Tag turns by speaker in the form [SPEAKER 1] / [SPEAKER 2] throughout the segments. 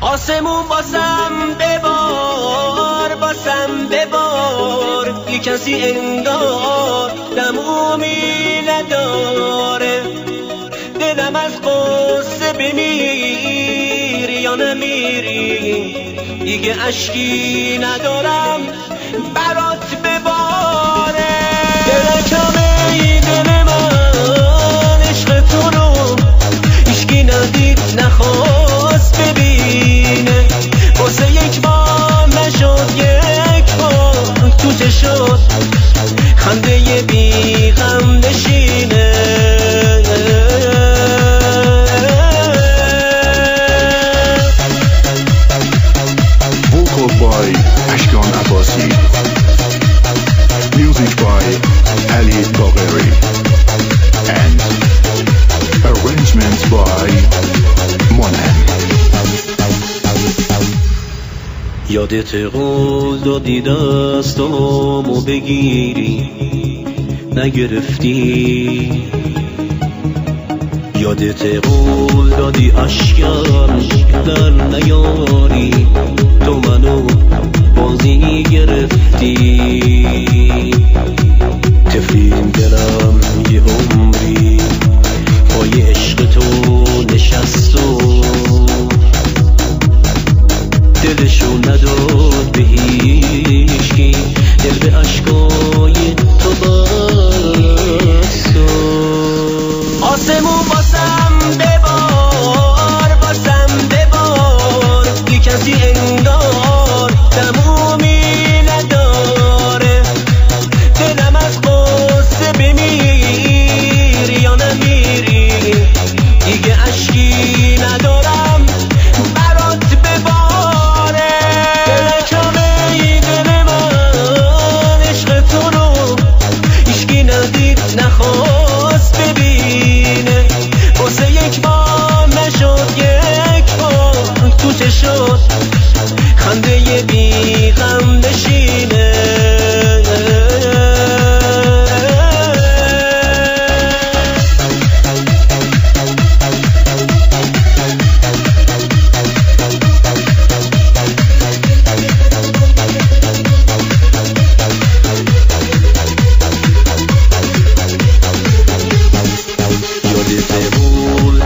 [SPEAKER 1] آسمون باسم ببار یه کسی انگار تمومی نداره. دلم از قصه بمیری یا نمیری، دیگه اشکی ندارم برات بباره. دلکمه دل من عشق تو رو هیچکی ندید نخواست ببینه. واسه یک بار نشد یک بار تو چشات خنده بی غم نشینه.
[SPEAKER 2] Vocal by Ashkan Abbasi, music by Ali Bagheri, and arrangements by Monan.
[SPEAKER 1] یادت قول دادی دستامو بگیری نگرفتی، یادت قول دادی اشکم در نیاری تو منو بازی گرفتی. تفلیم دلم یه عمری پای عشق تو نشست و دلشو نداد به هیچکی، دل به اشکای تو بست. آسمون باسم ببار یه کسی انگار تمومی نداره. دلم از قصه بمیری یا نمیری، دیگه اشکی ندارم برات بباره. دلکمه دل من عشق تو رو هیچکی ندید نخواست ببینه. واسه یک بار نشد یک بار تو چشات خنده بی غم نشینه.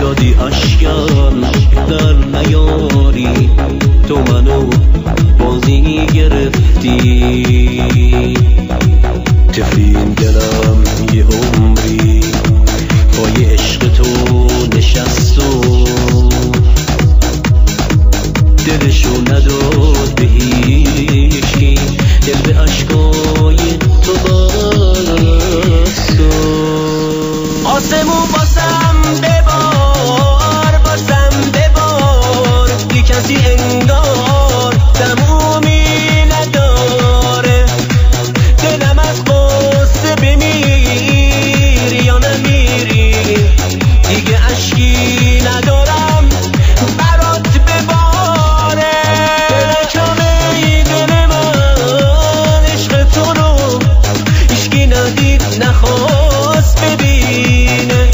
[SPEAKER 1] دادی اشکم در نیاری تو منو بازی گرفتی. تفلیم دلم یه عمری پای عشق تو نشست و دلشو نداد به هیچکی، دل به اشکای تو بست. آسمون باسم ببار یه کسی انگار تمومی نداره. دلم از قصه بمیری یا نمیری، دیگه اشکی ندارم برات بباره. دلکمه دل من عشق تو رو هیچکی ندید نخواست ببینه.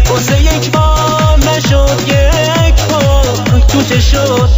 [SPEAKER 1] واسه یک بار نشد یک بار تو چشات